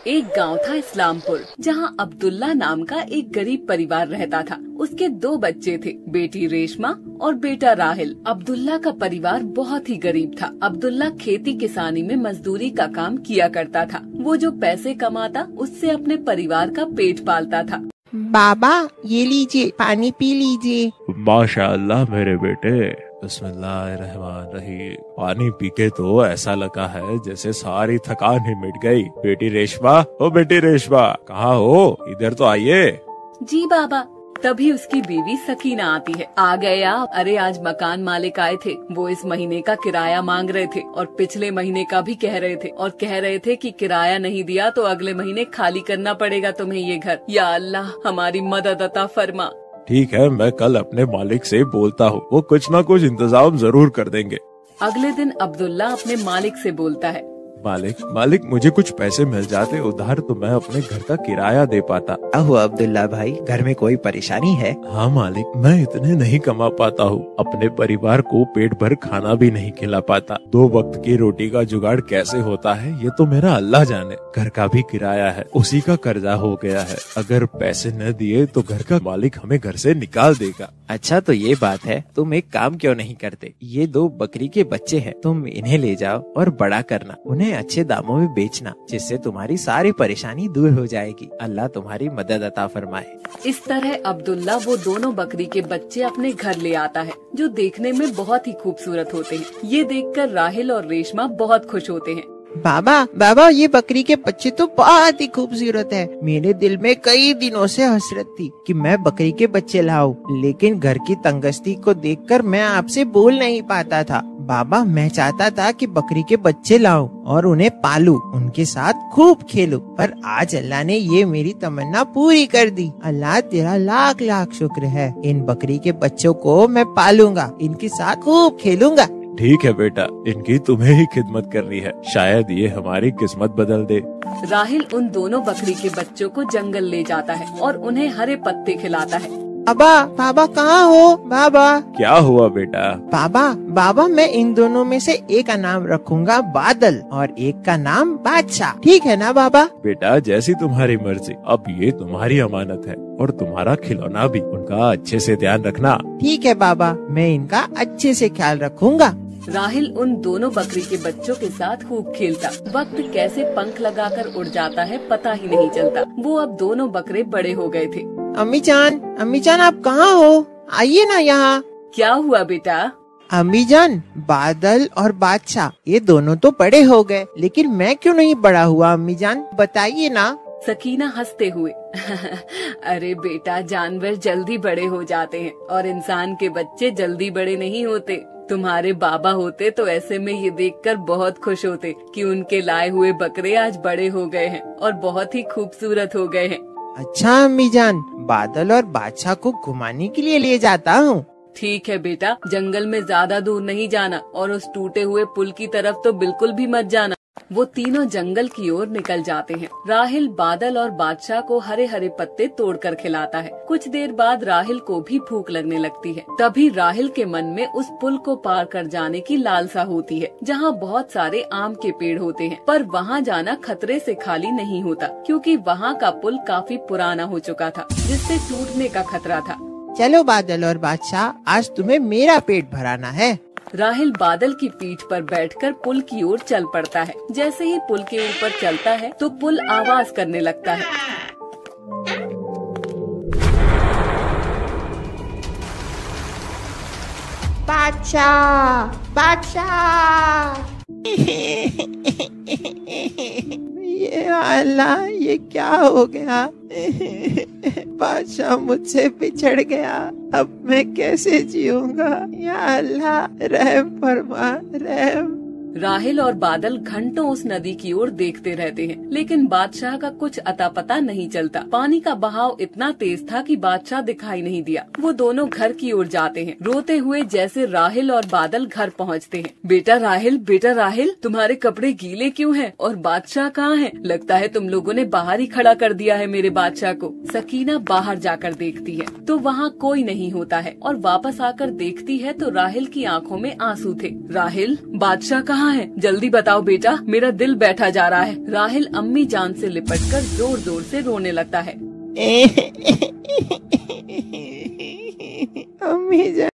एक गांव था इस्लामपुर, जहां अब्दुल्ला नाम का एक गरीब परिवार रहता था। उसके 2 बच्चे थे, बेटी रेशमा और बेटा राहिल। अब्दुल्ला का परिवार बहुत ही गरीब था। अब्दुल्ला खेती किसानी में मजदूरी का काम किया करता था। वो जो पैसे कमाता उससे अपने परिवार का पेट पालता था। बाबा ये लीजिए, पानी पी लीजिए। माशाअल्लाह मेरे बेटे, बिस्मिल्लाहिर्रहमानिर्रहीम। पानी पी के तो ऐसा लगा है जैसे सारी थकान ही मिट गई। बेटी रेशमा, ओ बेटी रेशमा, कहाँ हो? इधर तो आइए। जी बाबा। तभी उसकी बीवी सकीना आती है। आ गए आप? अरे आज मकान मालिक आए थे, वो इस महीने का किराया मांग रहे थे और पिछले महीने का भी कह रहे थे, और कह रहे थे कि किराया नहीं दिया तो अगले महीने खाली करना पड़ेगा तुम्हें ये घर। या अल्लाह हमारी मदद अता फरमा। ठीक है, मैं कल अपने मालिक से बोलता हूँ, वो कुछ न कुछ इंतजाम जरूर कर देंगे। अगले दिन अब्दुल्ला अपने मालिक से बोलता है, मालिक मुझे कुछ पैसे मिल जाते उधार तो मैं अपने घर का किराया दे पाता। क्या हुआ अब्दुल्ला भाई, घर में कोई परेशानी है? हाँ मालिक, मैं इतने नहीं कमा पाता हूँ, अपने परिवार को पेट भर खाना भी नहीं खिला पाता। 2 वक्त की रोटी का जुगाड़ कैसे होता है ये तो मेरा अल्लाह जाने। घर का भी किराया है, उसी का कर्जा हो गया है। अगर पैसे न दिए तो घर का मालिक हमें घर से निकाल देगा। अच्छा तो ये बात है, तुम एक काम क्यों नहीं करते? ये 2 बकरी के बच्चे हैं, तुम इन्हें ले जाओ और बड़ा करना, उन्हें अच्छे दामों में बेचना, जिससे तुम्हारी सारी परेशानी दूर हो जाएगी। अल्लाह तुम्हारी मदद अता फरमाए। इस तरह अब्दुल्ला वो दोनों बकरी के बच्चे अपने घर ले आता है, जो देखने में बहुत ही खूबसूरत होते हैं। ये देखकर राहिल और रेशमा बहुत खुश होते हैं। बाबा ये बकरी के बच्चे तो बहुत ही खूबसूरत है। मेरे दिल में कई दिनों से हसरत थी कि मैं बकरी के बच्चे लाऊं, लेकिन घर की तंगस्ती को देखकर मैं आपसे बोल नहीं पाता था। बाबा मैं चाहता था कि बकरी के बच्चे लाऊं और उन्हें पालूं, उनके साथ खूब खेलूं, पर आज अल्लाह ने ये मेरी तमन्ना पूरी कर दी। अल्लाह तेरा लाख लाख शुक्र है। इन बकरी के बच्चों को मैं पालूंगा, इनके साथ खूब खेलूंगा। ठीक है बेटा, इनकी तुम्हें ही खिदमत करनी है, शायद ये हमारी किस्मत बदल दे। राहिल उन दोनों बकरी के बच्चों को जंगल ले जाता है और उन्हें हरे पत्ते खिलाता है। बाबा कहाँ हो? बाबा क्या हुआ बेटा? बाबा मैं इन दोनों में से एक का नाम रखूंगा बादल और एक का नाम बादशाह, ठीक है ना बाबा? बेटा जैसी तुम्हारी मर्जी, अब ये तुम्हारी अमानत है और तुम्हारा खिलौना भी, उनका अच्छे से ध्यान रखना। ठीक है बाबा, मैं इनका अच्छे से ख्याल रखूंगा। राहिल उन दोनों बकरी के बच्चों के साथ खूब खेलता। वक्त कैसे पंख लगाकर उड़ जाता है पता ही नहीं चलता। वो अब दोनों बकरे बड़े हो गए थे। अम्मी जान आप कहाँ हो? आइए ना यहाँ। क्या हुआ बेटा? अम्मी जान, बादल और बादशाह ये दोनों तो बड़े हो गए, लेकिन मैं क्यों नहीं बड़ा हुआ? अम्मी जान बताइए ना। सकीना हंसते हुए अरे बेटा, जानवर जल्दी बड़े हो जाते हैं और इंसान के बच्चे जल्दी बड़े नहीं होते। तुम्हारे बाबा होते तो ऐसे में ये देखकर बहुत खुश होते कि उनके लाए हुए बकरे आज बड़े हो गए हैं और बहुत ही खूबसूरत हो गए हैं। अच्छा अम्मी जान, बादल और बादशाह को घुमाने के लिए ले जाता हूँ। ठीक है बेटा, जंगल में ज्यादा दूर नहीं जाना और उस टूटे हुए पुल की तरफ तो बिल्कुल भी मत जाना। वो तीनों जंगल की ओर निकल जाते हैं। राहिल बादल और बादशाह को हरे हरे पत्ते तोड़कर खिलाता है। कुछ देर बाद राहिल को भी भूख लगने लगती है। तभी राहिल के मन में उस पुल को पार कर जाने की लालसा होती है, जहाँ बहुत सारे आम के पेड़ होते हैं, पर वहाँ जाना खतरे से खाली नहीं होता, क्योंकि वहाँ का पुल काफी पुराना हो चुका था, जिससे टूटने का खतरा था। चलो बादल और बादशाह, आज तुम्हें मेरा पेट भराना है। राहिल बादल की पीठ पर बैठकर पुल की ओर चल पड़ता है। जैसे ही पुल के ऊपर चलता है तो पुल आवाज करने लगता है। बादशाह ये अल्लाह, ये क्या हो गया? बादशाह मुझसे बिछड़ गया, अब मैं कैसे जीऊंगा? या अल्लाह रहम फरमा, रहम। राहिल और बादल घंटों उस नदी की ओर देखते रहते हैं, लेकिन बादशाह का कुछ अता पता नहीं चलता। पानी का बहाव इतना तेज था कि बादशाह दिखाई नहीं दिया। वो दोनों घर की ओर जाते हैं, रोते हुए। जैसे राहिल और बादल घर पहुंचते हैं। बेटा राहिल, तुम्हारे कपड़े गीले क्यों हैं? और बादशाह कहाँ है? लगता है तुम लोगों ने बाहर ही खड़ा कर दिया है मेरे बादशाह को। सकीना बाहर जाकर देखती है तो वहाँ कोई नहीं होता है, और वापस आकर देखती है तो राहिल की आंखों में आंसू थे। राहिल, बादशाह कहाँ कहाँ है? जल्दी बताओ बेटा, मेरा दिल बैठा जा रहा है। राहिल अम्मी जान से लिपटकर जोर जोर से रोने लगता है। अम्मी जान।